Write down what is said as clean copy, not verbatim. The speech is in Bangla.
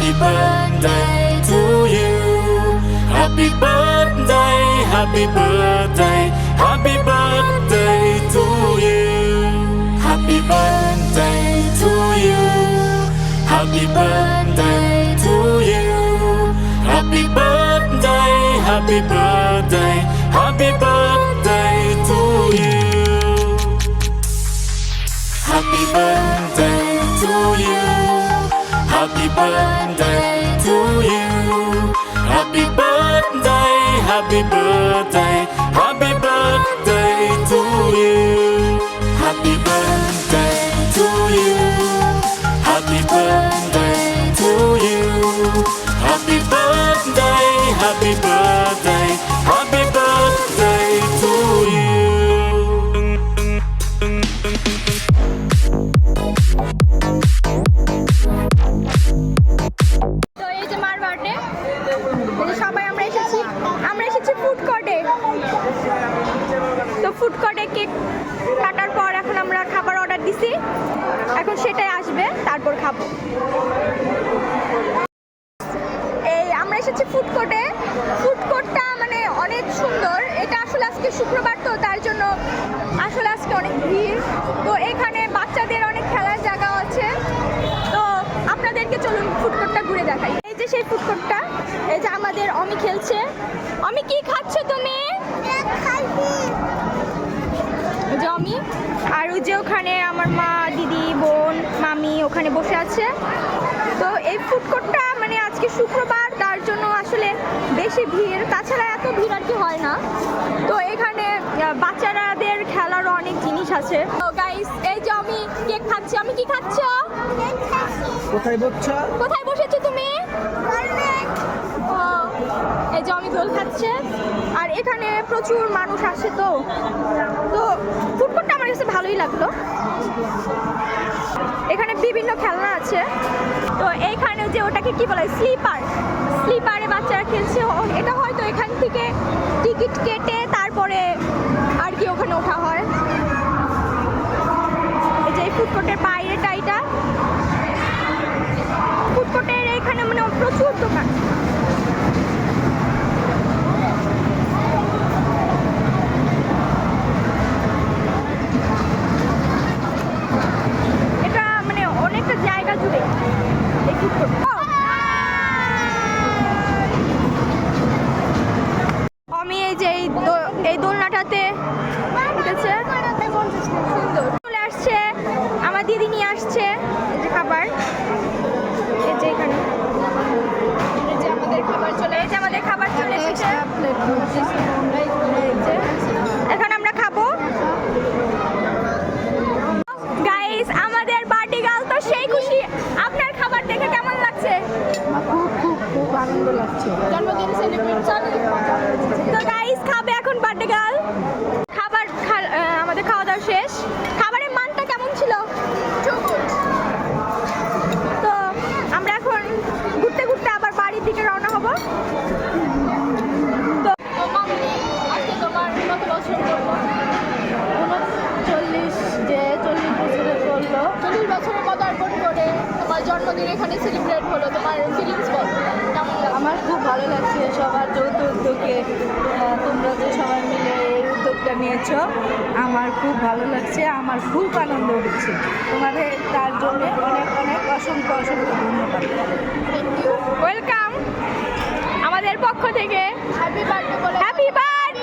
Happy birthday to you. Happy birthday, happy birthday, happy birthday to you. Happy birthday to you. Happy birthday to you. Happy birthday, happy birthday, happy birthday to you. Happy birthday to you. Happy birthday to you. Happy birthday, happy birthday, happy birthday to you. Happy birthday to you. Happy birthday to you. Happy birthday, happy birthday, happy birthday to you. তো এই যে মার বার্থডে, সবাই আমরা এসেছি ফুড কোর্টে। তো ফুড কোর্টে কেক কাটার পর এখন আমরা খাবার অর্ডার দিছি, এখন সেটাই আসবে, তারপর খাবো। এই আমরা এসেছি ফুড কোর্টে। ফুড কোর্টটা মানে অনেক সুন্দর। এটা আসলে আজকে শুক্রবার, তো তার জন্য আসলে আজকে অনেক ভিড়। তো এখানে বাচ্চাদের অনেক খেলার জায়গা আছে। তো আপনাদেরকে চলুন ফুড কোর্টটা ঘুরে দেখাই। এই যে সেই ফুড কোর্টটা, এই যে আমাদের অমি খেলছে। অমি কি খাচ্ছ তুমি? যে অমি আর ওই যে ওখানে আমার মা, দিদি, বোন, মামি ওখানে বসে আছে। তো এই ফুড কোর্টটা মানে আজকে শুক্রবার, তার জন্য আসলে বেশি ভিড়। তাছাড়া এত ভিড় আর কি হয় না। তো এখানে বাচ্চাদের খেলারও অনেক জিনিস আছে। তো গাইস, এই যে আমি কেক খাচ্ছি। আমি কি খাচ্ছ? কোথায় বসছো? কোথায় বসেছো তুমি? ও, এই যে আমি দোল খাচ্ছে। আর এখানে প্রচুর মানুষ আসে। তো ফুড কোর্টটা আমার কাছে ভালোই লাগলো। এখানে বিভিন্ন খেলনা আছে। তো এইখানে যে ওটাকে কি বলে, স্লিপারে বাচ্চারা খেলছে। এটা হয়তো এখান থেকে টিকিট কেটে তারপরে আর কি ওখানে ওঠা হয়। এই যে ফুড কোর্টের বাইরেটা, এটা ফুড কোর্টের এখানে মানে প্রচুর দোকান। এটা মানে অনেকটা জায়গা জুড়ে এই ফুড কোর্ট। আমি এই যে এই দোলনাটাতে উঠেছে, সুন্দর। চলে আসছে আমার দিদি, নিয়ে আসছে এই যে খাবার। এই যে এখানে আমাদের খাবার চলে এসেছে। এখন আমরা খাবো। গাইস, আমাদের বার্থডে গার্ল তো সেই খুশি। আপনার খাবার দেখে কেমন লাগছে? খুব আনন্দ লাগছে। জন্মদিন সেলিব্রেশন। তো গাইস, খাবে এখন বার্থডে গার্ল। আমাদের খাওয়া দাওয়া শেষ। খাবারের মানটা কেমন ছিল? তো আমরা এখন ঘুরতে ঘুরতে আবার বাড়ির দিকে রওনা হব। তো আজকে তোমার কত বছর করবো? 40 বছরে করলো। 40 বছরে পদার্পণ করে তোমার জন্মদিন এখানে সেলিব্রেট হলো। তোমার ফিলিংস বলো, কেমন লাগে? আমার খুব ভালো লাগছে সবার যৌথ উদ্যোগে। তোমরা যে সবাই মিলে এই উদ্যোগটা নিয়েছো, আমার খুব ভালো লাগছে। আমার খুব আনন্দ হচ্ছে। তোমাদের তার জন্য অনেক অনেক অসংখ্য ধন্যবাদ। ওয়েলকাম আমাদের পক্ষ থেকে। হ্যাপি বার্থডে বলে। Happy birthday.